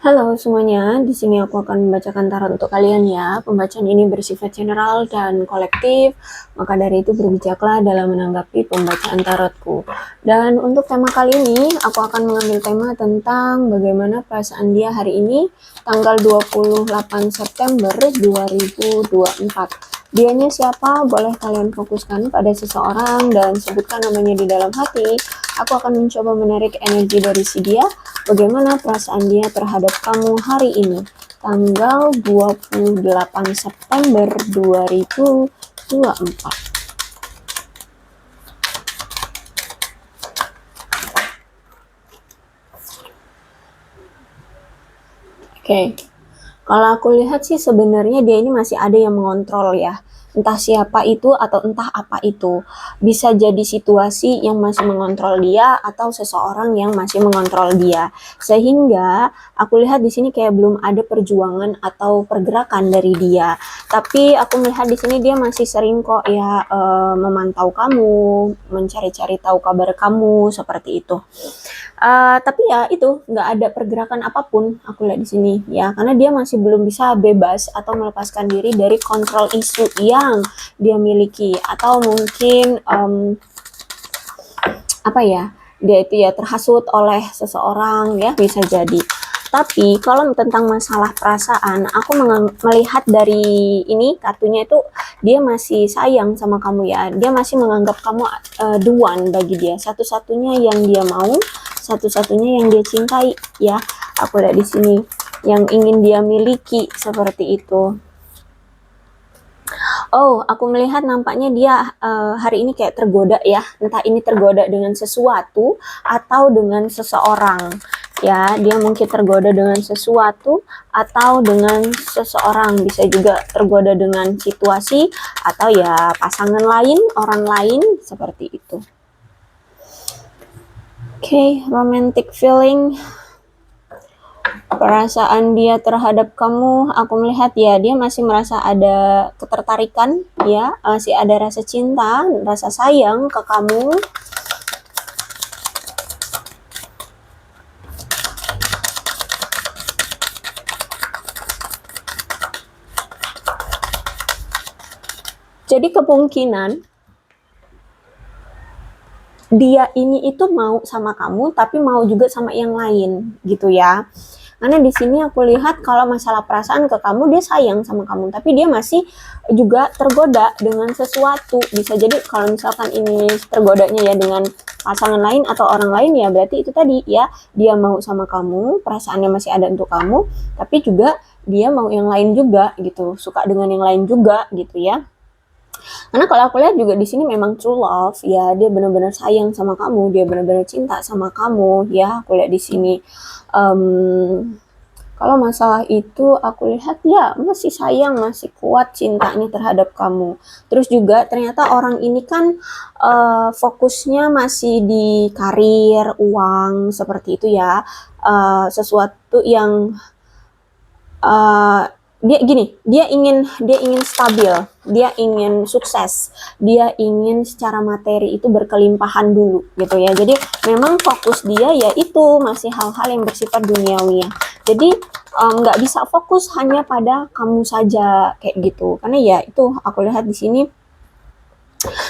Halo semuanya, di sini aku akan membacakan tarot untuk kalian ya. Pembacaan ini bersifat general dan kolektif, maka dari itu berbijaklah dalam menanggapi pembacaan tarotku. Dan untuk tema kali ini, aku akan mengambil tema tentang bagaimana perasaan dia hari ini, tanggal 28 September 2024. Dianya siapa? Boleh kalian fokuskan pada seseorang dan sebutkan namanya di dalam hati. Aku akan mencoba menarik energi dari si dia. Bagaimana perasaan dia terhadap kamu hari ini, tanggal 28 September 2024. Oke. Kalau aku lihat sih sebenarnya dia ini masih ada yang mengontrol ya. Entah siapa itu atau entah apa itu. Bisa jadi situasi yang masih mengontrol dia atau seseorang yang masih mengontrol dia. Sehingga aku lihat di sini kayak belum ada perjuangan atau pergerakan dari dia. Tapi aku melihat di sini dia masih sering kok ya memantau kamu, mencari-cari tahu kabar kamu seperti itu. Tapi ya itu nggak ada pergerakan apapun aku lihat di sini ya, karena dia masih belum bisa bebas atau melepaskan diri dari kontrol isu yang dia miliki, atau mungkin apa ya, dia itu ya terhasut oleh seseorang ya, bisa jadi. Tapi kalau tentang masalah perasaan, aku melihat dari ini kartunya itu dia masih sayang sama kamu ya. Dia masih menganggap kamu the one bagi dia, satu-satunya yang dia mau, satu-satunya yang dia cintai ya. Aku lihat di sini yang ingin dia miliki seperti itu. Oh, aku melihat nampaknya dia hari ini kayak tergoda ya. Entah ini tergoda dengan sesuatu atau dengan seseorang. Ya, dia mungkin tergoda dengan sesuatu atau dengan seseorang. Bisa juga tergoda dengan situasi atau ya pasangan lain, orang lain, seperti itu. Oke, romantic feeling. Perasaan dia terhadap kamu, aku melihat ya dia masih merasa ada ketertarikan ya, masih ada rasa cinta, rasa sayang ke kamu. Jadi kemungkinan dia ini itu mau sama kamu tapi mau juga sama yang lain gitu ya. Karena di sini aku lihat kalau masalah perasaan ke kamu, dia sayang sama kamu, tapi dia masih juga tergoda dengan sesuatu. Bisa jadi kalau misalkan ini tergodanya ya dengan pasangan lain atau orang lain, ya berarti itu tadi ya, dia mau sama kamu, perasaannya masih ada untuk kamu, tapi juga dia mau yang lain juga gitu, suka dengan yang lain juga gitu ya. Karena kalau aku lihat juga di sini memang true love ya, dia benar-benar sayang sama kamu, dia benar-benar cinta sama kamu ya. Aku lihat di sini. Kalau masalah itu aku lihat ya masih sayang, masih kuat cintanya terhadap kamu. Terus juga ternyata orang ini kan fokusnya masih di karir, uang seperti itu ya. Sesuatu yang uh, dia ingin stabil, dia ingin sukses, dia ingin secara materi itu berkelimpahan dulu gitu ya. Jadi memang fokus dia yaitu masih hal-hal yang bersifat duniawi ya. Jadi nggak bisa fokus hanya pada kamu saja kayak gitu, karena ya itu aku lihat di sini.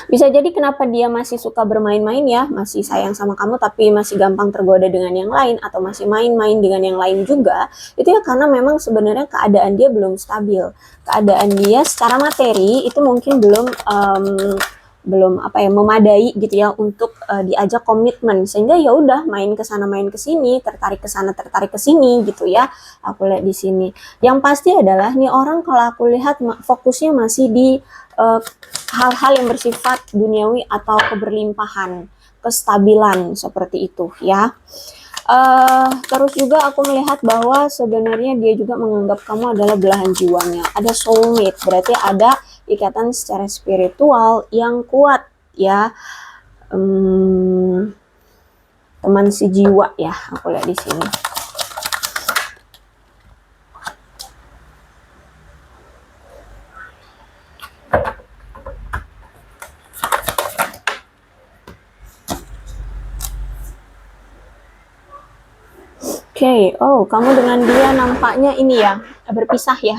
Bisa jadi kenapa dia masih suka bermain-main ya, masih sayang sama kamu tapi masih gampang tergoda dengan yang lain atau masih main-main dengan yang lain juga, itu ya karena memang sebenarnya keadaan dia belum stabil. Keadaan dia secara materi itu mungkin belum apa ya, memadai gitu ya untuk diajak komitmen, sehingga ya udah main ke sana main ke sini, tertarik ke sana tertarik ke sini gitu ya. Aku lihat di sini. Yang pasti adalah nih orang kalau aku lihat fokusnya masih di uh, hal-hal yang bersifat duniawi atau keberlimpahan, kestabilan seperti itu ya. Terus juga aku melihat bahwa sebenarnya dia juga menganggap kamu adalah belahan jiwanya. Ada soulmate, berarti ada ikatan secara spiritual yang kuat ya. Teman sejiwa ya, aku lihat di sini. Oke, oh kamu dengan dia nampaknya ini ya, berpisah ya.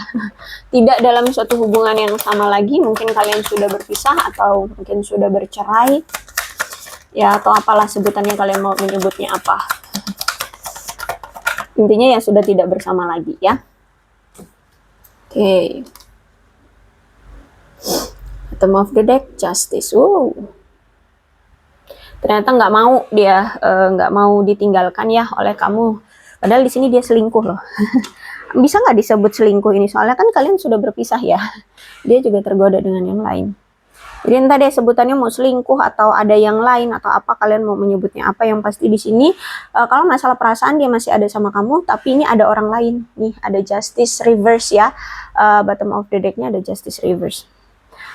Tidak dalam suatu hubungan yang sama lagi, mungkin kalian sudah berpisah atau mungkin sudah bercerai. Ya, atau apalah sebutannya, kalian mau menyebutnya apa. Intinya ya sudah tidak bersama lagi ya. Oke. Bottom of the deck, Justice. Ternyata nggak mau dia, nggak mau ditinggalkan ya oleh kamu. Padahal di sini dia selingkuh loh. Bisa nggak disebut selingkuh ini? Soalnya kan kalian sudah berpisah ya. Dia juga tergoda dengan yang lain. Jadi entah deh sebutannya mau selingkuh atau ada yang lain atau apa, kalian mau menyebutnya apa, yang pasti di sini kalau masalah perasaan dia masih ada sama kamu, tapi ini ada orang lain. Nih ada Justice Reverse ya. Bottom of the deck-nya ada Justice Reverse.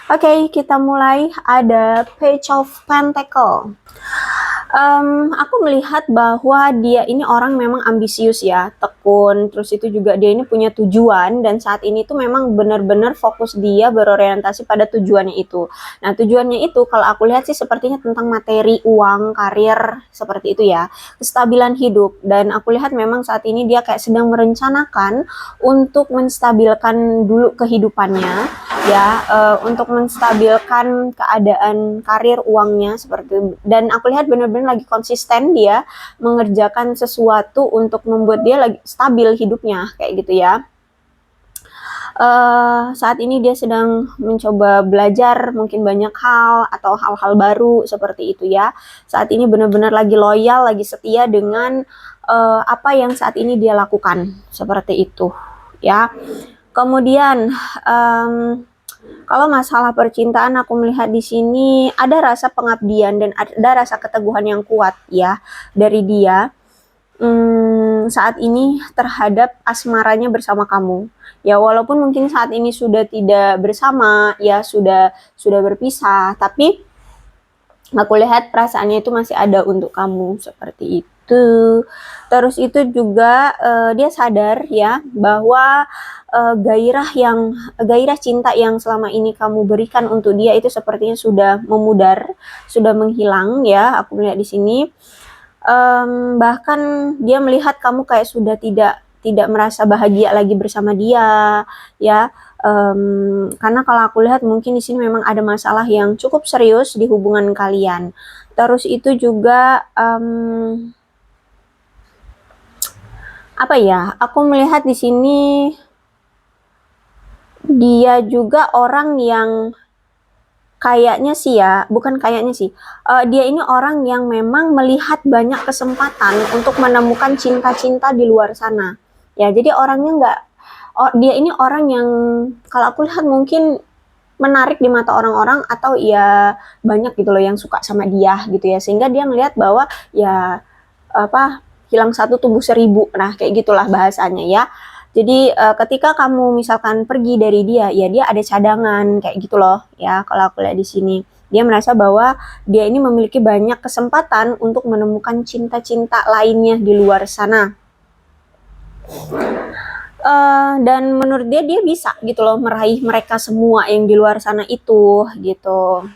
Oke, kita mulai. Ada Page of Pentacle. Aku melihat bahwa dia ini orang memang ambisius ya, tekun, terus itu juga dia ini punya tujuan, dan saat ini tuh memang benar-benar fokus dia berorientasi pada tujuannya itu. Nah, tujuannya itu kalau aku lihat sih sepertinya tentang materi, uang, karir, seperti itu ya, kestabilan hidup, dan aku lihat memang saat ini dia kayak sedang merencanakan untuk menstabilkan dulu kehidupannya, ya, untuk menstabilkan keadaan karir, uangnya, seperti itu. Dan aku lihat benar-benar lagi konsisten dia mengerjakan sesuatu untuk membuat dia lagi stabil hidupnya, kayak gitu ya. Saat ini dia sedang mencoba belajar mungkin banyak hal atau hal-hal baru seperti itu ya. Saat ini benar-benar lagi loyal, lagi setia dengan apa yang saat ini dia lakukan, seperti itu ya. Kemudian kalau masalah percintaan, aku melihat di sini ada rasa pengabdian dan ada rasa keteguhan yang kuat ya dari dia saat ini terhadap asmaranya bersama kamu. Ya walaupun mungkin saat ini sudah tidak bersama, ya sudah berpisah, tapi aku lihat perasaannya itu masih ada untuk kamu, seperti itu. Terus itu juga dia sadar ya bahwa gairah cinta yang selama ini kamu berikan untuk dia itu sepertinya sudah memudar, sudah menghilang ya. Aku melihat di sini bahkan dia melihat kamu kayak sudah tidak merasa bahagia lagi bersama dia ya. Karena kalau aku lihat mungkin di sini memang ada masalah yang cukup serius di hubungan kalian. Terus itu juga apa ya? Aku melihat di sini dia juga orang yang kayaknya sih ya, bukan kayaknya sih, dia ini orang yang memang melihat banyak kesempatan untuk menemukan cinta-cinta di luar sana. Ya, jadi orangnya nggak, dia ini orang yang kalau aku lihat mungkin menarik di mata orang-orang, atau ya banyak gitu loh yang suka sama dia gitu ya, sehingga dia ngelihat bahwa ya apa, hilang satu tumbuh seribu, nah kayak gitulah bahasanya ya. Jadi ketika kamu misalkan pergi dari dia, ya dia ada cadangan kayak gitu loh ya. Kalau aku lihat di sini, dia merasa bahwa dia ini memiliki banyak kesempatan untuk menemukan cinta-cinta lainnya di luar sana. Dan menurut dia bisa gitu loh meraih mereka semua yang di luar sana itu gitu.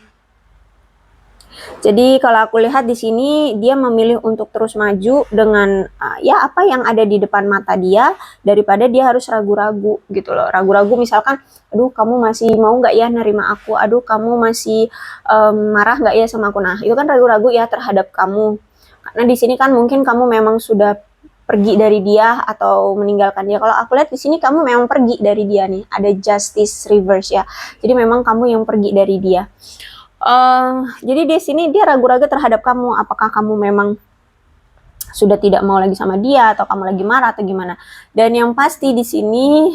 Jadi kalau aku lihat di sini dia memilih untuk terus maju dengan ya apa yang ada di depan mata dia, daripada dia harus ragu-ragu gitu loh. Ragu-ragu misalkan, aduh kamu masih mau nggak ya nerima aku, aduh kamu masih marah nggak ya sama aku. Nah itu kan ragu-ragu ya terhadap kamu. Karena di sini kan mungkin kamu memang sudah pergi dari dia atau meninggalkan dia. Kalau aku lihat di sini kamu memang pergi dari dia nih. Ada Justice Reverse ya. Jadi memang kamu yang pergi dari dia. Jadi di sini dia ragu-ragu terhadap kamu, apakah kamu memang sudah tidak mau lagi sama dia atau kamu lagi marah atau gimana. Dan yang pasti di sini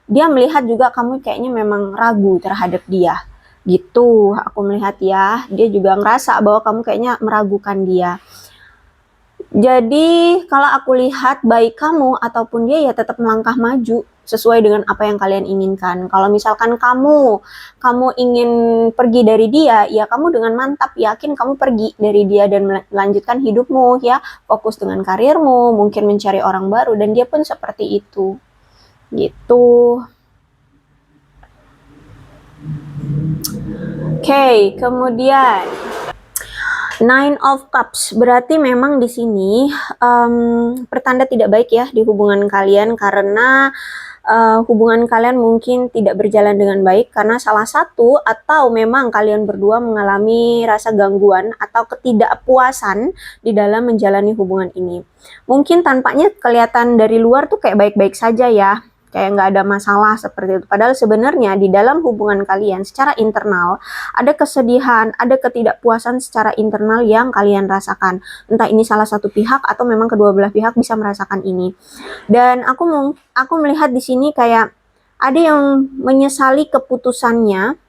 dia melihat juga kamu kayaknya memang ragu terhadap dia. Gitu aku melihat ya. Dia juga ngerasa bahwa kamu kayaknya meragukan dia. Jadi kalau aku lihat baik kamu ataupun dia ya tetap melangkah maju sesuai dengan apa yang kalian inginkan. Kalau misalkan kamu ingin pergi dari dia, ya kamu dengan mantap yakin kamu pergi dari dia dan melanjutkan hidupmu ya, fokus dengan karirmu, mungkin mencari orang baru, dan dia pun seperti itu. Gitu. Oke, kemudian Nine of Cups berarti memang di sini pertanda tidak baik ya di hubungan kalian, karena hubungan kalian mungkin tidak berjalan dengan baik karena salah satu atau memang kalian berdua mengalami rasa gangguan atau ketidakpuasan di dalam menjalani hubungan ini. Mungkin tampaknya kelihatan dari luar tuh kayak baik-baik saja ya, kayak nggak ada masalah seperti itu. Padahal sebenarnya di dalam hubungan kalian secara internal ada kesedihan, ada ketidakpuasan secara internal yang kalian rasakan. Entah ini salah satu pihak atau memang kedua belah pihak bisa merasakan ini. Dan aku melihat di sini kayak ada yang menyesali keputusannya.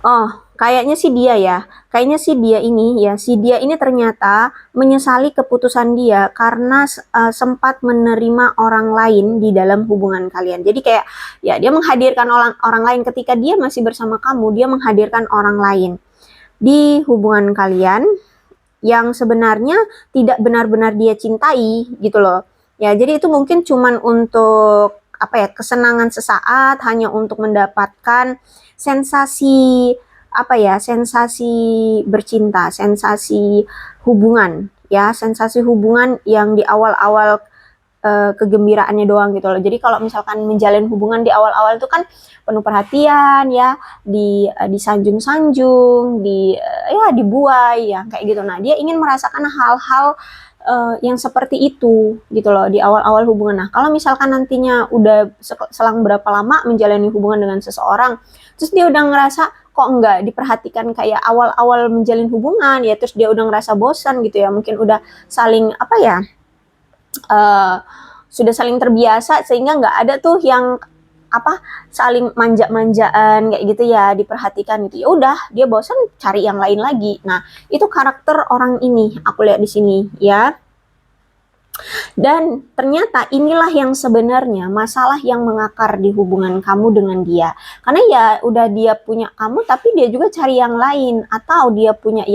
Oh, kayaknya sih dia ya. Kayaknya sih dia ini ya, si dia ini ternyata menyesali keputusan dia karena sempat menerima orang lain di dalam hubungan kalian. Jadi kayak ya dia menghadirkan orang lain ketika dia masih bersama kamu, dia menghadirkan orang lain di hubungan kalian yang sebenarnya tidak benar-benar dia cintai gitu loh. Ya, jadi itu mungkin cuman untuk apa ya, kesenangan sesaat, hanya untuk mendapatkan sensasi apa ya, sensasi bercinta, sensasi hubungan ya, sensasi hubungan yang di awal-awal kegembiraannya doang gitu loh. Jadi kalau misalkan menjalin hubungan di awal-awal itu kan penuh perhatian ya, disanjung-sanjung, ya dibuai ya kayak gitu. Nah, dia ingin merasakan hal-hal yang seperti itu gitu loh di awal-awal hubungan. Nah, kalau misalkan nantinya udah selang berapa lama menjalani hubungan dengan seseorang, terus dia udah ngerasa kok enggak diperhatikan kayak awal-awal menjalin hubungan ya, terus dia udah ngerasa bosan gitu ya, mungkin udah saling apa ya, sudah saling terbiasa sehingga nggak ada tuh yang apa, saling manja-manjaan kayak gitu ya, diperhatikan gitu. Ya udah, dia bosan cari yang lain lagi. Nah, itu karakter orang ini aku lihat di sini ya. Dan ternyata inilah yang sebenarnya masalah yang mengakar di hubungan kamu dengan dia. Karena ya udah dia punya kamu tapi dia juga cari yang lain, atau dia punya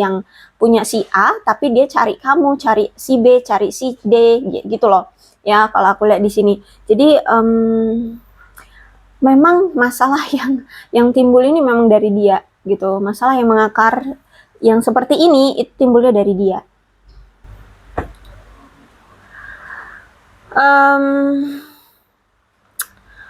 si A tapi dia cari kamu, cari si B, cari si D gitu loh. Ya, kalau aku lihat di sini. Jadi memang masalah yang timbul ini memang dari dia gitu. Masalah yang mengakar yang seperti ini itu timbulnya dari dia.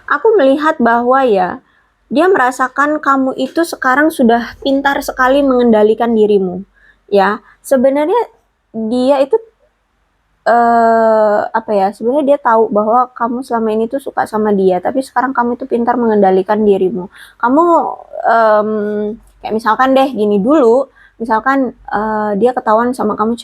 Aku melihat bahwa ya dia merasakan kamu itu sekarang sudah pintar sekali mengendalikan dirimu ya. Sebenarnya dia itu apa ya, sebenarnya dia tahu bahwa kamu selama ini tuh suka sama dia, tapi sekarang kamu itu pintar mengendalikan dirimu. Kamu kayak misalkan deh gini, dulu misalkan dia ketahuan sama kamu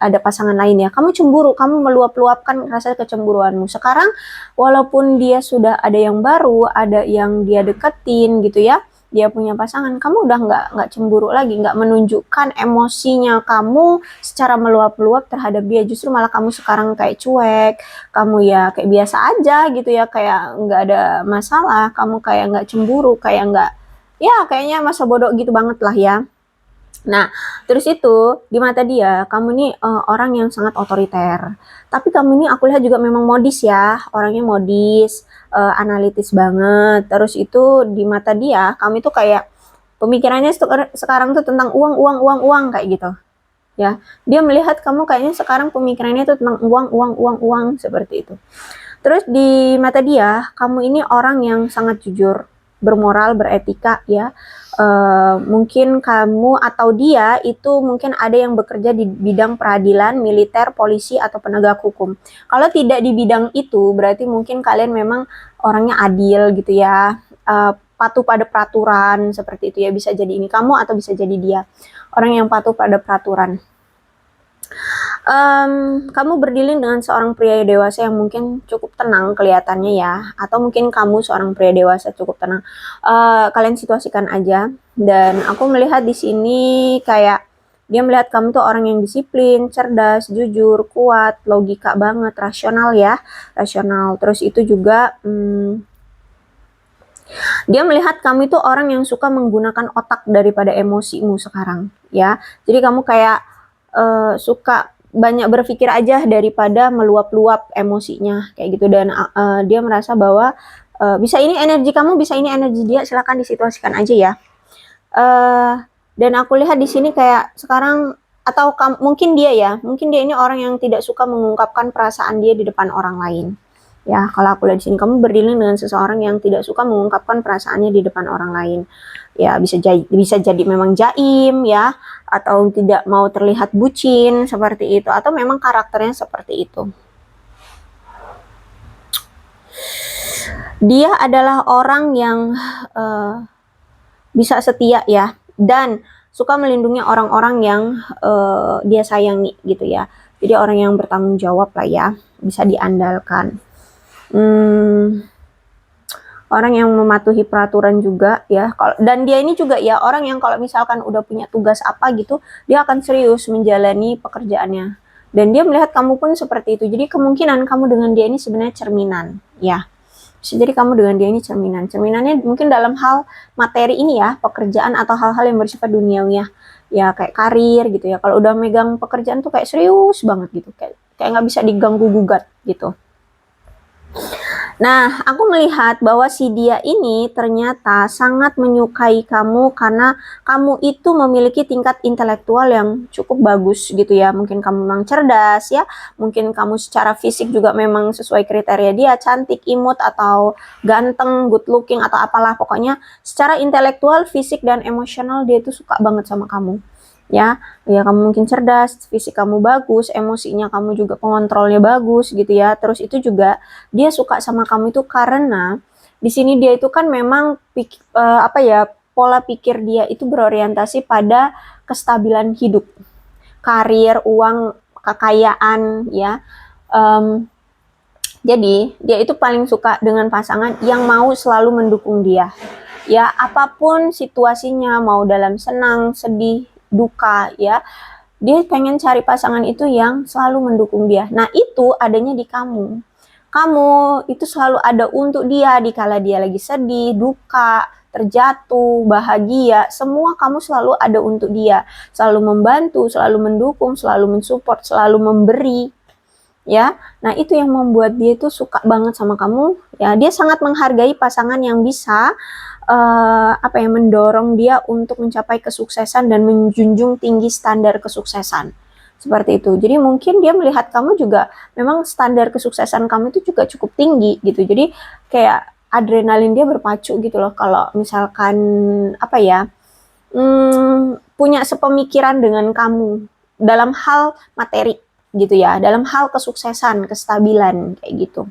ada pasangan lain ya, kamu cemburu, kamu meluap-luapkan rasa kecemburuanmu. Sekarang walaupun dia sudah ada yang baru, ada yang dia deketin gitu ya, dia punya pasangan, kamu udah nggak cemburu lagi, nggak menunjukkan emosinya kamu secara meluap-luap terhadap dia. Justru malah kamu sekarang kayak cuek, kamu ya kayak biasa aja gitu ya, kayak nggak ada masalah, kamu kayak nggak cemburu, kayak nggak, ya kayaknya masa bodoh gitu banget lah ya. Nah, terus itu di mata dia, kamu ini orang yang sangat otoriter. Tapi kamu ini aku lihat juga memang modis ya, orangnya modis, analitis banget. Terus itu di mata dia, kamu itu kayak pemikirannya sekarang tuh tentang uang, uang, uang, uang kayak gitu. Ya, dia melihat kamu kayaknya sekarang pemikirannya tuh tentang uang, uang, uang, uang seperti itu. Terus di mata dia, kamu ini orang yang sangat jujur, bermoral, beretika ya. Mungkin kamu atau dia itu mungkin ada yang bekerja di bidang peradilan, militer, polisi, atau penegak hukum. Kalau tidak di bidang itu, berarti mungkin kalian memang orangnya adil gitu ya, patuh pada peraturan seperti itu ya. Bisa jadi ini kamu atau bisa jadi dia, orang yang patuh pada peraturan. Kamu berdiling dengan seorang pria dewasa yang mungkin cukup tenang kelihatannya ya, atau mungkin kamu seorang pria dewasa cukup tenang. Kalian situasikan aja. Dan aku melihat di sini kayak dia melihat kamu tuh orang yang disiplin, cerdas, jujur, kuat, logika banget, rasional ya, rasional. Terus itu juga dia melihat kamu itu orang yang suka menggunakan otak daripada emosimu sekarang ya. Jadi kamu kayak suka banyak berpikir aja daripada meluap-luap emosinya kayak gitu. Dan dia merasa bahwa bisa ini energi kamu, bisa ini energi dia, silakan disituasikan aja ya. Dan aku lihat di sini kayak sekarang, atau mungkin dia ya, mungkin dia ini orang yang tidak suka mengungkapkan perasaan dia di depan orang lain. Ya, kalau aku lihat di sini kamu berdealing dengan seseorang yang tidak suka mengungkapkan perasaannya di depan orang lain. Ya, bisa jadi memang jaim ya, atau tidak mau terlihat bucin seperti itu, atau memang karakternya seperti itu. Dia adalah orang yang bisa setia ya, dan suka melindungi orang-orang yang dia sayangi gitu ya. Jadi orang yang bertanggung jawab lah ya, bisa diandalkan. Orang yang mematuhi peraturan juga ya. Dan dia ini juga ya orang yang kalau misalkan udah punya tugas apa gitu, dia akan serius menjalani pekerjaannya. Dan dia melihat kamu pun seperti itu. Jadi kemungkinan kamu dengan dia ini sebenarnya cerminan ya. Bisa jadi kamu dengan dia ini cerminan. Cerminannya mungkin dalam hal materi ini ya, pekerjaan atau hal-hal yang bersifat duniawi ya, kayak karir gitu ya. Kalau udah megang pekerjaan tuh kayak serius banget gitu, kayak nggak bisa diganggu gugat gitu. Nah, aku melihat bahwa si dia ini ternyata sangat menyukai kamu karena kamu itu memiliki tingkat intelektual yang cukup bagus gitu ya. Mungkin kamu memang cerdas ya, mungkin kamu secara fisik juga memang sesuai kriteria dia, cantik, imut, atau ganteng, good looking, atau apalah. Pokoknya secara intelektual, fisik, dan emosional dia itu suka banget sama kamu. Ya kamu mungkin cerdas, fisik kamu bagus, emosinya kamu juga pengontrolnya bagus gitu ya. Terus itu juga dia suka sama kamu itu karena di sini dia itu kan memang pola pikir dia itu berorientasi pada kestabilan hidup, karir, uang, kekayaan ya. Jadi dia itu paling suka dengan pasangan yang mau selalu mendukung dia. Ya, apapun situasinya, mau dalam senang, sedih, duka ya, dia pengen cari pasangan itu yang selalu mendukung dia. Nah, itu adanya di kamu. Kamu itu selalu ada untuk dia dikala dia lagi sedih, duka, terjatuh, bahagia, semua kamu selalu ada untuk dia. Selalu membantu, selalu mendukung, selalu mensupport, selalu memberi. Ya, nah itu yang membuat dia itu suka banget sama kamu. Ya, dia sangat menghargai pasangan yang bisa mendorong dia untuk mencapai kesuksesan dan menjunjung tinggi standar kesuksesan. Seperti itu. Jadi mungkin dia melihat kamu juga memang standar kesuksesan kamu itu juga cukup tinggi gitu. Jadi kayak adrenalin dia berpacu gitu loh kalau misalkan punya sepemikiran dengan kamu dalam hal materi gitu ya, dalam hal kesuksesan, kestabilan kayak gitu.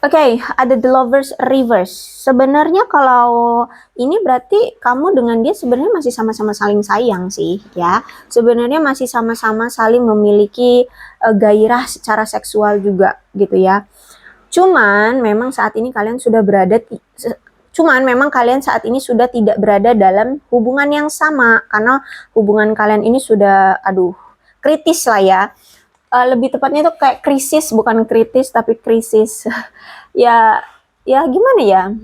Oke, ada The Lovers Reverse. Sebenarnya kalau ini berarti kamu dengan dia sebenarnya masih sama-sama saling sayang sih ya. Sebenarnya masih sama-sama saling memiliki gairah secara seksual juga gitu ya. Cuman memang saat ini kalian sudah tidak berada dalam hubungan yang sama karena hubungan kalian ini sudah kritis lah ya. Lebih tepatnya itu kayak krisis, bukan kritis tapi krisis. ya gimana ya,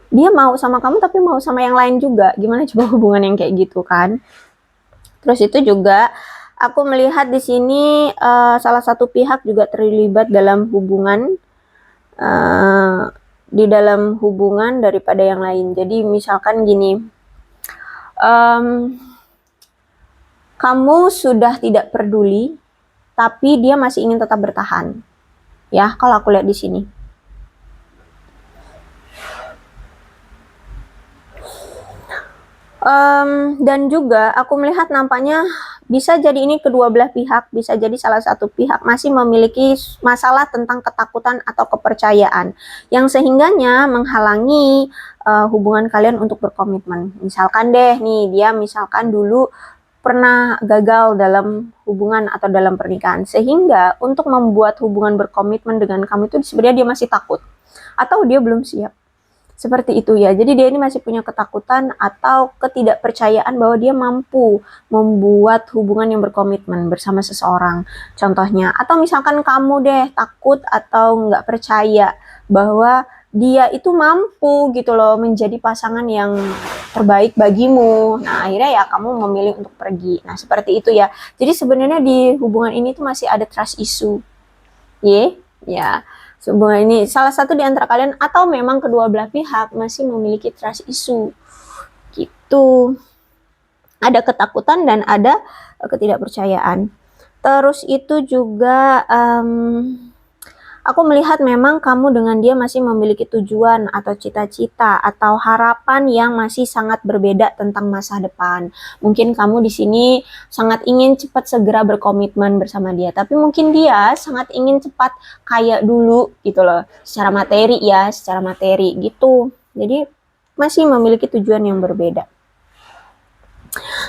dia mau sama kamu tapi mau sama yang lain juga, gimana coba hubungan yang kayak gitu kan. Terus itu juga aku melihat di sini salah satu pihak juga terlibat dalam hubungan di dalam hubungan daripada yang lain. Jadi misalkan gini, kamu sudah tidak peduli tapi dia masih ingin tetap bertahan. Ya, kalau aku lihat di sini. Dan juga aku melihat nampaknya bisa jadi ini kedua belah pihak, bisa jadi salah satu pihak masih memiliki masalah tentang ketakutan atau kepercayaan yang sehingganya menghalangi hubungan kalian untuk berkomitmen. Misalkan deh nih, dia misalkan dulu pernah gagal dalam hubungan atau dalam pernikahan, sehingga untuk membuat hubungan berkomitmen dengan kamu itu sebenarnya dia masih takut atau dia belum siap. Seperti itu ya. Jadi dia ini masih punya ketakutan atau ketidakpercayaan bahwa dia mampu membuat hubungan yang berkomitmen bersama seseorang. Contohnya, atau misalkan kamu deh takut atau nggak percaya bahwa dia itu mampu gitu loh menjadi pasangan yang terbaik bagimu. Nah, akhirnya ya kamu memilih untuk pergi. Nah, seperti itu ya. Jadi sebenarnya di hubungan ini tuh masih ada trust issue. Ya. Hubungan ini salah satu di antara kalian atau memang kedua belah pihak masih memiliki trust issue. gitu. Ada ketakutan dan ada ketidakpercayaan. Terus itu juga aku melihat memang kamu dengan dia masih memiliki tujuan atau cita-cita atau harapan yang masih sangat berbeda tentang masa depan. Mungkin kamu di sini sangat ingin cepat segera berkomitmen bersama dia, tapi mungkin dia sangat ingin cepat kaya dulu gitu loh, secara materi gitu. Jadi masih memiliki tujuan yang berbeda.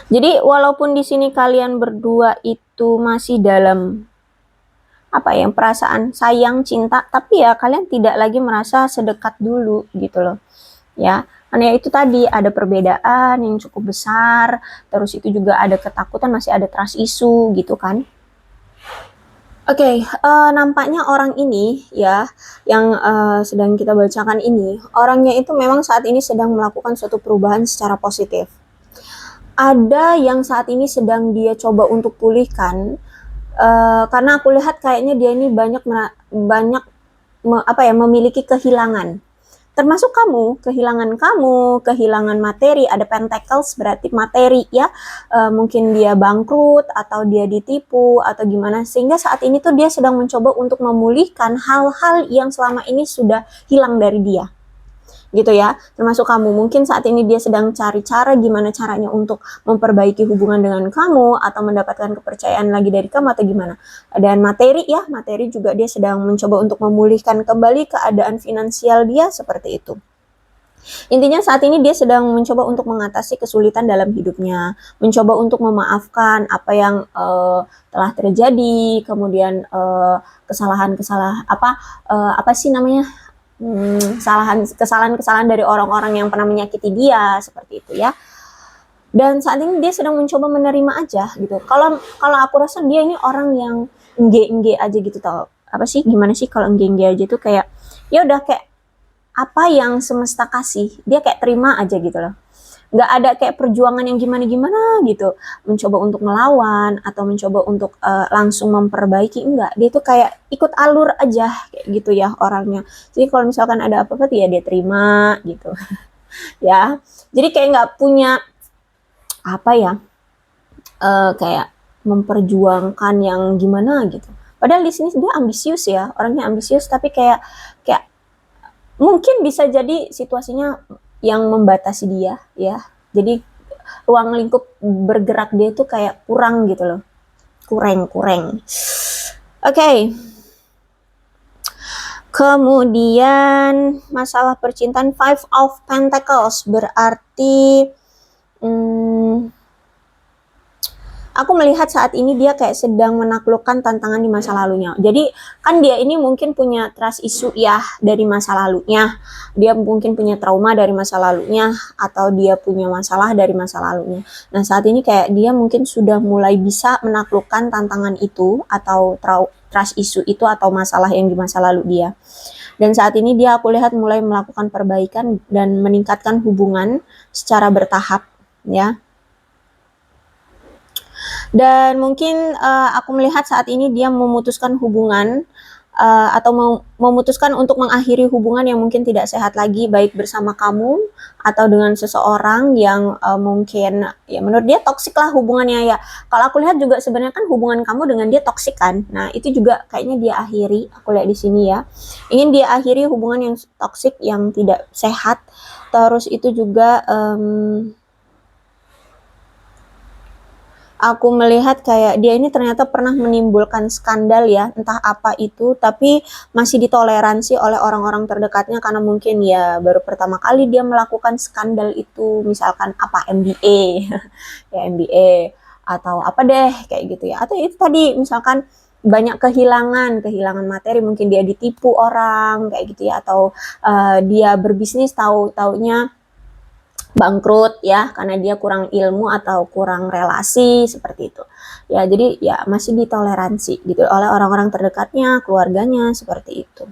Jadi walaupun di sini kalian berdua itu masih dalam perasaan sayang, cinta, tapi ya kalian tidak lagi merasa sedekat dulu gitu loh. Ya, karena itu tadi ada perbedaan yang cukup besar, terus itu juga ada ketakutan, masih ada trust issue gitu kan. Oke, nampaknya orang ini ya, yang sedang kita bacakan ini, orangnya itu memang saat ini sedang melakukan suatu perubahan secara positif. Ada yang saat ini sedang dia coba untuk pulihkan, karena aku lihat kayaknya dia ini banyak memiliki kehilangan. Termasuk kehilangan materi, ada pentacles berarti materi ya. Mungkin dia bangkrut atau dia ditipu atau gimana, sehingga saat ini tuh dia sedang mencoba untuk memulihkan hal-hal yang selama ini sudah hilang dari dia. Gitu ya, termasuk kamu. Mungkin saat ini dia sedang cari cara gimana caranya untuk memperbaiki hubungan dengan kamu atau mendapatkan kepercayaan lagi dari kamu atau gimana. Dan materi juga dia sedang mencoba untuk memulihkan kembali keadaan finansial dia seperti itu. Intinya saat ini dia sedang mencoba untuk mengatasi kesulitan dalam hidupnya, mencoba untuk memaafkan apa yang telah terjadi, kemudian kesalahan-kesalahan kesalahan-kesalahan dari orang-orang yang pernah menyakiti dia seperti itu ya. Dan saat ini dia sedang mencoba menerima aja gitu. Kalau aku rasa dia ini orang yang engge aja gitu, tau gimana sih kalau engge aja tuh kayak ya udah kayak apa yang semesta kasih dia kayak terima aja gitu loh. Nggak ada kayak perjuangan yang gimana-gimana gitu, mencoba untuk melawan atau mencoba untuk langsung memperbaiki, enggak. Dia tuh kayak ikut alur aja kayak gitu ya orangnya. Jadi kalau misalkan ada apa-apa ya dia terima gitu ya. Jadi kayak nggak punya kayak memperjuangkan yang gimana gitu. Padahal di sini dia ambisius ya, orangnya ambisius, tapi kayak mungkin bisa jadi situasinya yang membatasi dia ya. Jadi ruang lingkup bergerak dia itu kayak kurang gitu loh. Kurang. Oke. Kemudian masalah percintaan, Five of Pentacles berarti aku melihat saat ini dia kayak sedang menaklukkan tantangan di masa lalunya. Jadi kan dia ini mungkin punya trust issue ya dari masa lalunya. Dia mungkin punya trauma dari masa lalunya atau dia punya masalah dari masa lalunya. Nah saat ini kayak dia mungkin sudah mulai bisa menaklukkan tantangan itu atau trust issue itu atau masalah yang di masa lalu dia. Dan saat ini dia aku lihat mulai melakukan perbaikan dan meningkatkan hubungan secara bertahap ya. Dan mungkin aku melihat saat ini dia memutuskan hubungan atau memutuskan untuk mengakhiri hubungan yang mungkin tidak sehat lagi, baik bersama kamu atau dengan seseorang yang mungkin ya menurut dia toksik lah hubungannya ya. Kalau aku lihat juga sebenarnya kan hubungan kamu dengan dia toksik kan. Nah itu juga kayaknya dia akhiri, aku lihat di sini ya. Ingin dia akhiri hubungan yang toksik, yang tidak sehat. Terus itu juga aku melihat kayak dia ini ternyata pernah menimbulkan skandal ya, entah apa itu, tapi masih ditoleransi oleh orang-orang terdekatnya karena mungkin ya baru pertama kali dia melakukan skandal itu, misalkan MBA ya MBA atau apa deh kayak gitu ya, atau itu tadi misalkan banyak kehilangan materi, mungkin dia ditipu orang kayak gitu ya, atau dia berbisnis taunya bangkrut ya karena dia kurang ilmu atau kurang relasi seperti itu ya. Jadi ya masih ditoleransi gitu oleh orang-orang terdekatnya, keluarganya seperti itu.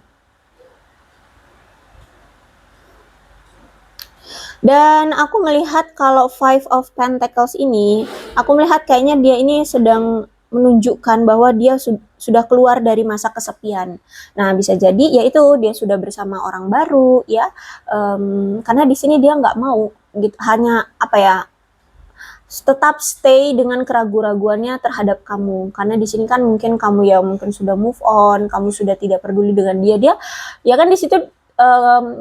Dan aku melihat kalau Five of Pentacles ini, aku melihat kayaknya dia ini sedang menunjukkan bahwa dia sudah keluar dari masa kesepian. Nah, bisa jadi yaitu dia sudah bersama orang baru ya, karena di sini dia nggak mau gitu, hanya apa ya, tetap stay dengan keraguan-raguannya terhadap kamu, karena di sini kan mungkin kamu ya mungkin sudah move on, kamu sudah tidak peduli dengan dia ya kan di situ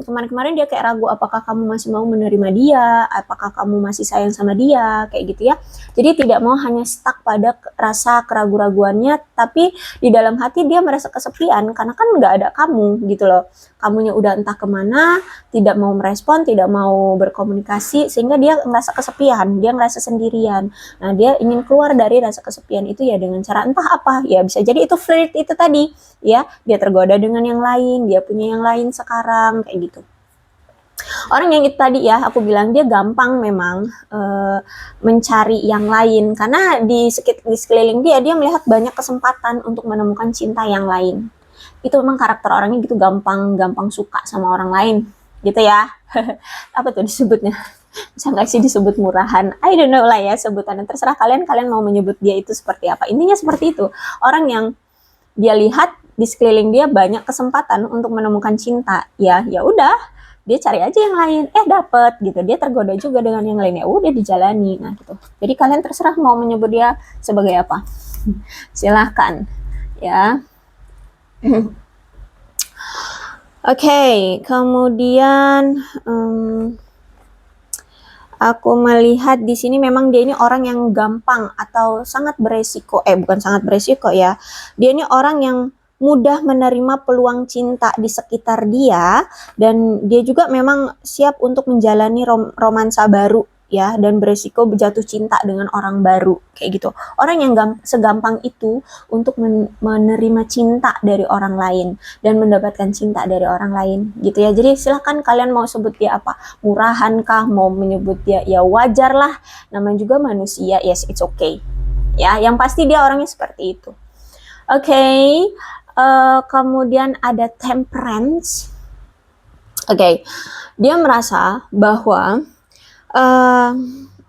kemarin-kemarin dia kayak ragu apakah kamu masih mau menerima dia, apakah kamu masih sayang sama dia, kayak gitu ya. Jadi tidak mau hanya stuck pada rasa keraguan-raguannya, tapi di dalam hati dia merasa kesepian karena kan nggak ada kamu gitu loh. Kamunya udah entah kemana, tidak mau merespon, tidak mau berkomunikasi, sehingga dia merasa kesepian, dia merasa sendirian. Nah, dia ingin keluar dari rasa kesepian itu ya dengan cara entah apa, ya bisa jadi itu flirt itu tadi, ya, dia tergoda dengan yang lain, dia punya yang lain sekarang, kayak gitu. Orang yang itu tadi ya, aku bilang dia gampang memang mencari yang lain, karena di sekeliling dia melihat banyak kesempatan untuk menemukan cinta yang lain. Itu memang karakter orangnya gitu, gampang suka sama orang lain gitu ya. Apa tuh disebutnya, bisa nggak sih disebut murahan, I don't know lah ya sebutannya, terserah kalian mau menyebut dia itu seperti apa. Intinya seperti itu, orang yang dia lihat di sekeliling dia banyak kesempatan untuk menemukan cinta, ya udah dia cari aja yang lain, dapet gitu, dia tergoda juga dengan yang lain, ya udah dijalani. Nah gitu, jadi kalian terserah mau menyebut dia sebagai apa, silahkan ya. Oke, kemudian aku melihat di sini memang dia ini orang yang gampang atau sangat beresiko, bukan sangat beresiko ya. Dia ini orang yang mudah menerima peluang cinta di sekitar dia, dan dia juga memang siap untuk menjalani romansa baru ya, dan beresiko jatuh cinta dengan orang baru kayak gitu. Orang yang segampang itu untuk menerima cinta dari orang lain dan mendapatkan cinta dari orang lain gitu ya. Jadi silahkan kalian mau sebut dia apa, murahan kah, mau menyebut dia ya wajar lah, namanya juga manusia, yes it's okay ya, yang pasti dia orangnya seperti itu. Oke. Kemudian ada temperance. Oke. Dia merasa bahwa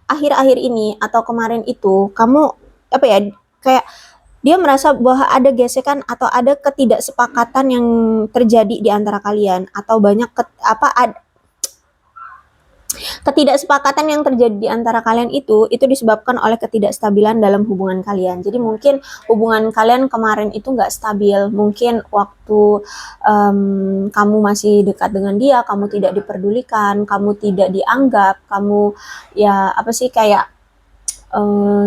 akhir-akhir ini atau kemarin itu kamu apa ya, kayak dia merasa bahwa ada gesekan atau ada ketidaksepakatan yang terjadi di antara kalian, atau banyak ketidaksepakatan yang terjadi di antara kalian itu disebabkan oleh ketidakstabilan dalam hubungan kalian. Jadi mungkin hubungan kalian kemarin itu nggak stabil, mungkin waktu kamu masih dekat dengan dia, kamu tidak diperdulikan, kamu tidak dianggap, kamu ya apa sih, kayak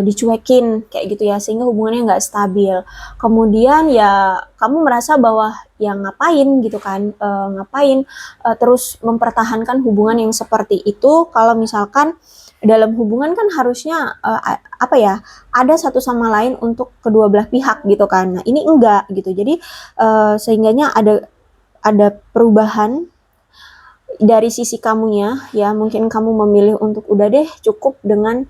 dicuekin kayak gitu ya, sehingga hubungannya nggak stabil. Kemudian ya kamu merasa bahwa ya ngapain gitu kan, terus mempertahankan hubungan yang seperti itu, kalau misalkan dalam hubungan kan harusnya apa ya, ada satu sama lain untuk kedua belah pihak gitu kan. Nah ini enggak gitu, jadi sehingganya ada perubahan dari sisi kamunya ya, mungkin kamu memilih untuk udah deh cukup dengan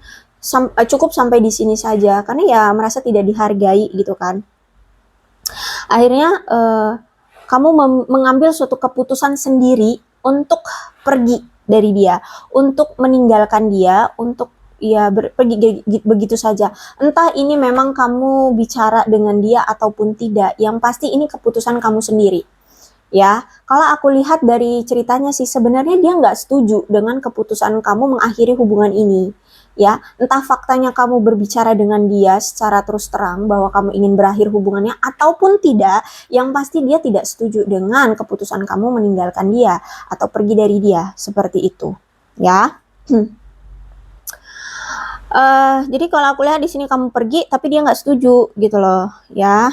cukup sampai di sini saja, karena ya merasa tidak dihargai gitu kan. Akhirnya kamu mengambil suatu keputusan sendiri untuk pergi dari dia, untuk meninggalkan dia, untuk ya pergi begitu saja. Entah ini memang kamu bicara dengan dia ataupun tidak, yang pasti ini keputusan kamu sendiri. Ya, kalau aku lihat dari ceritanya sih sebenarnya dia nggak setuju dengan keputusan kamu mengakhiri hubungan ini. Ya, entah faktanya kamu berbicara dengan dia secara terus terang bahwa kamu ingin berakhir hubungannya ataupun tidak, yang pasti dia tidak setuju dengan keputusan kamu meninggalkan dia atau pergi dari dia, seperti itu. Ya. Jadi kalau aku lihat di sini kamu pergi tapi dia nggak setuju gitu loh, ya.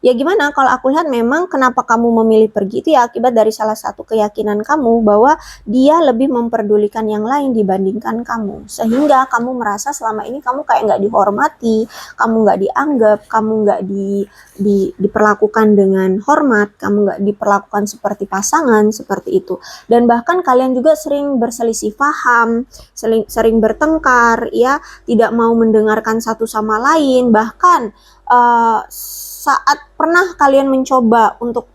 Ya gimana, kalau aku lihat memang kenapa kamu memilih pergi itu ya akibat dari salah satu keyakinan kamu bahwa dia lebih memperdulikan yang lain dibandingkan kamu, sehingga kamu merasa selama ini kamu kayak nggak dihormati, kamu nggak dianggap, kamu nggak diperlakukan dengan hormat, kamu nggak diperlakukan seperti pasangan, seperti itu. Dan bahkan kalian juga sering berselisih paham, sering bertengkar ya, tidak mau mendengarkan satu sama lain, bahkan saat pernah kalian mencoba untuk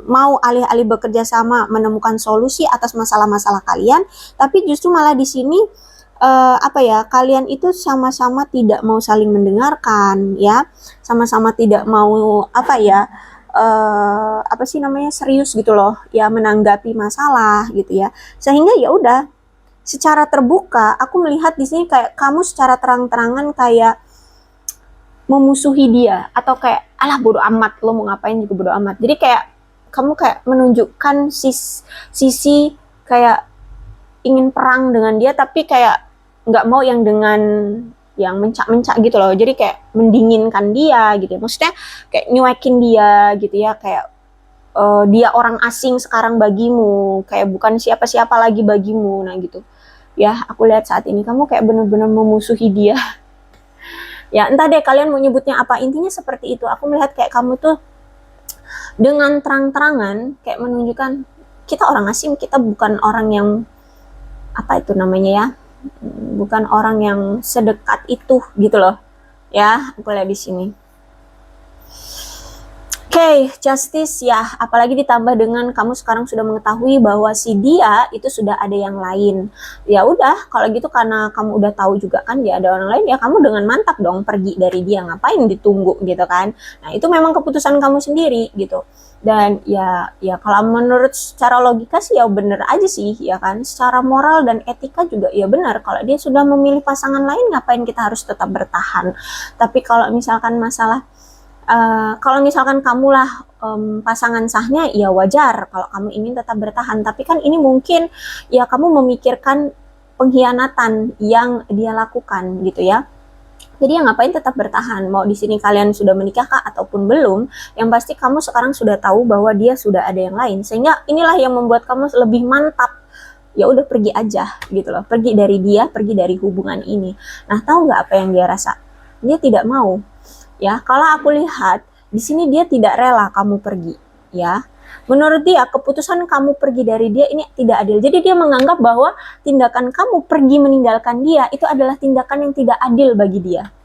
mau alih-alih bekerja sama menemukan solusi atas masalah-masalah kalian, tapi justru malah di sini apa ya, kalian itu sama-sama tidak mau saling mendengarkan ya, sama-sama tidak mau apa ya, apa sih namanya, serius gitu loh ya menanggapi masalah gitu ya, sehingga ya udah secara terbuka aku melihat di sini kayak kamu secara terang-terangan kayak memusuhi dia, atau kayak alah bodo amat, lo mau ngapain juga bodo amat. Jadi kayak kamu kayak menunjukkan sisi kayak ingin perang dengan dia, tapi kayak nggak mau yang dengan yang mencak-mencak gitu loh. Jadi kayak mendinginkan dia gitu ya. Maksudnya kayak nyuekin dia gitu ya, kayak dia orang asing sekarang bagimu, kayak bukan siapa-siapa lagi bagimu. Nah gitu ya, aku lihat saat ini kamu kayak bener-bener memusuhi dia. Ya entah deh kalian mau nyebutnya apa, intinya seperti itu. Aku melihat kayak kamu tuh dengan terang-terangan kayak menunjukkan kita orang asing, kita bukan orang yang apa itu namanya ya, bukan orang yang sedekat itu gitu loh ya, aku lihat di sini. Oke, justice ya, apalagi ditambah dengan kamu sekarang sudah mengetahui bahwa si dia itu sudah ada yang lain. Ya udah, kalau gitu karena kamu udah tahu juga kan dia ada orang lain, ya kamu dengan mantap dong pergi dari dia, ngapain ditunggu gitu kan. Nah, itu memang keputusan kamu sendiri gitu. Dan ya kalau menurut secara logika sih ya bener aja sih ya kan. Secara moral dan etika juga ya benar, kalau dia sudah memilih pasangan lain ngapain kita harus tetap bertahan. Tapi kalau misalkan masalah kalau misalkan kamulah pasangan sahnya, ya wajar kalau kamu ingin tetap bertahan. Tapi kan ini mungkin ya kamu memikirkan pengkhianatan yang dia lakukan gitu ya. Jadi ya ngapain tetap bertahan? Mau di sini kalian sudah menikah kah ataupun belum? Yang pasti kamu sekarang sudah tahu bahwa dia sudah ada yang lain. Sehingga inilah yang membuat kamu lebih mantap. Ya udah pergi aja gitu loh. Pergi dari dia, pergi dari hubungan ini. Nah, tahu nggak apa yang dia rasa? Dia tidak mau. Ya, kalau aku lihat di sini dia tidak rela kamu pergi, ya. Menurut dia keputusan kamu pergi dari dia ini tidak adil. Jadi dia menganggap bahwa tindakan kamu pergi meninggalkan dia itu adalah tindakan yang tidak adil bagi dia.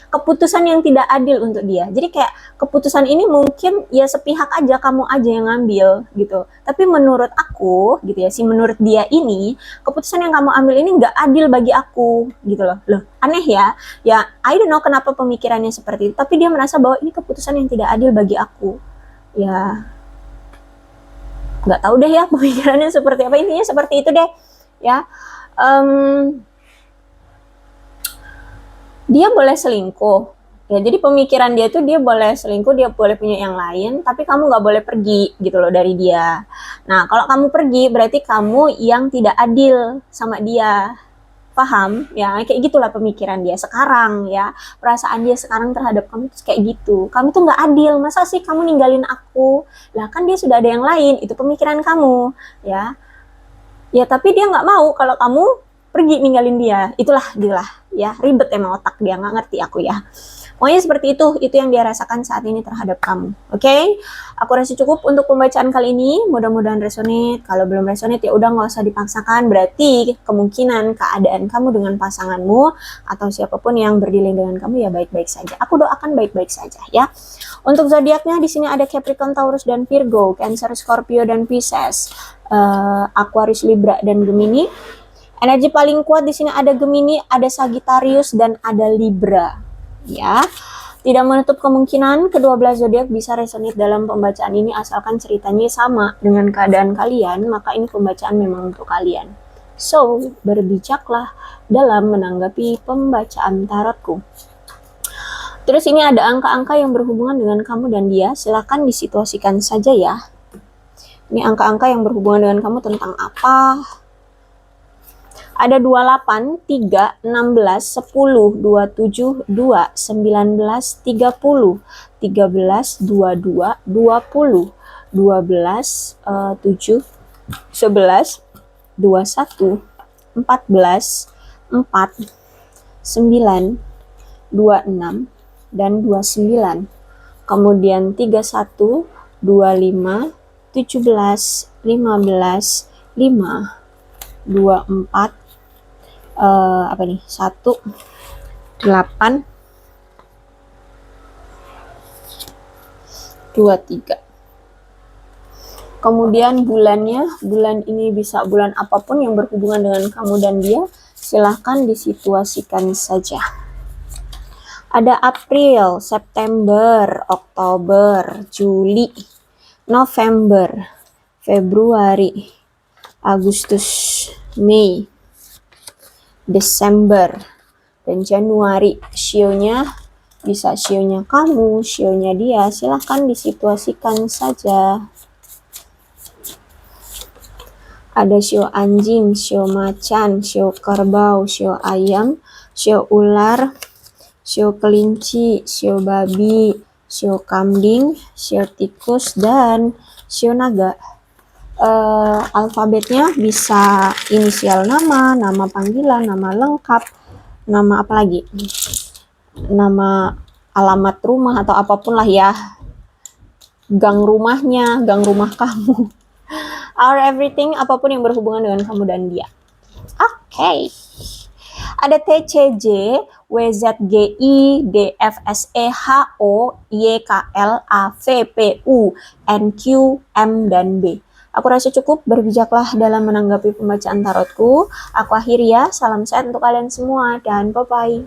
Keputusan yang tidak adil untuk dia. Jadi kayak keputusan ini mungkin ya sepihak aja, kamu aja yang ngambil gitu. Tapi menurut aku gitu ya, menurut dia ini keputusan yang kamu ambil ini nggak adil bagi aku gitu loh. Loh, aneh ya. Ya, I don't know kenapa pemikirannya seperti itu. Tapi dia merasa bahwa ini keputusan yang tidak adil bagi aku. Ya, nggak tahu deh ya pemikirannya seperti apa. Intinya seperti itu deh. Ya. Dia boleh selingkuh ya, jadi pemikiran dia tuh dia boleh selingkuh, dia boleh punya yang lain, tapi kamu nggak boleh pergi gitu loh dari dia. Nah, kalau kamu pergi berarti kamu yang tidak adil sama dia, paham ya, kayak gitulah pemikiran dia sekarang ya, perasaan dia sekarang terhadap kamu tuh kayak gitu. Kamu tuh nggak adil, masa sih kamu ninggalin aku, lah kan dia sudah ada yang lain. Itu pemikiran kamu ya. Ya tapi dia nggak mau kalau kamu pergi ninggalin dia. Itulah gila ya, ribet emang otak dia, nggak ngerti aku ya. Pokoknya seperti itu yang dia rasakan saat ini terhadap kamu. Oke? Aku rasa cukup untuk pembacaan kali ini. Mudah-mudahan resonate. Kalau belum resonate ya udah nggak usah dipaksakan. Berarti kemungkinan keadaan kamu dengan pasanganmu atau siapapun yang berdilai dengan kamu ya baik-baik saja. Aku doakan baik-baik saja ya. Untuk zodiaknya di sini ada Capricorn, Taurus dan Virgo, Cancer, Scorpio dan Pisces, Aquarius, Libra dan Gemini. Energi paling kuat di sini ada Gemini, ada Sagittarius dan ada Libra. Ya, tidak menutup kemungkinan kedua belas zodiak bisa resonate dalam pembacaan ini asalkan ceritanya sama dengan keadaan kalian, maka ini pembacaan memang untuk kalian. So, berbijaklah dalam menanggapi pembacaan tarotku. Terus ini ada angka-angka yang berhubungan dengan kamu dan dia, silakan disituasikan saja ya. Ini angka-angka yang berhubungan dengan kamu tentang apa? Ada 28, 3, 16, 10, 27, 2, 19, 30, 13, 22, 20, 12, 7, 11, 21, 14, 4, 9, 26, dan 29. Kemudian 31, 25, 17, 15, 5, 24, 1, 8, 23. Kemudian bulannya, bulan ini bisa bulan apapun yang berhubungan dengan kamu dan dia, Silahkan disituasikan saja. Ada April, September, Oktober, Juli, November, Februari, Agustus, Mei, Desember, dan Januari. Shio-nya bisa shio-nya kamu, shio-nya dia, silahkan disituasikan saja. Ada shio anjing, shio macan, shio kerbau, shio ayam, shio ular, shio kelinci, shio babi, shio kambing, shio tikus, dan shio naga. Alfabetnya bisa inisial nama, nama panggilan, nama lengkap, nama apa lagi? Nama alamat rumah atau apapun lah ya. Gang rumahnya, gang rumah kamu. Our everything, apapun yang berhubungan dengan kamu dan dia. Oke. Ada TCJ, WZGI, DFSEHO, YKL, AVPU, NQ, M, dan B. Aku rasa cukup, berbijaklah dalam menanggapi pembacaan tarotku. Aku akhiri ya, salam sehat untuk kalian semua, dan bye-bye.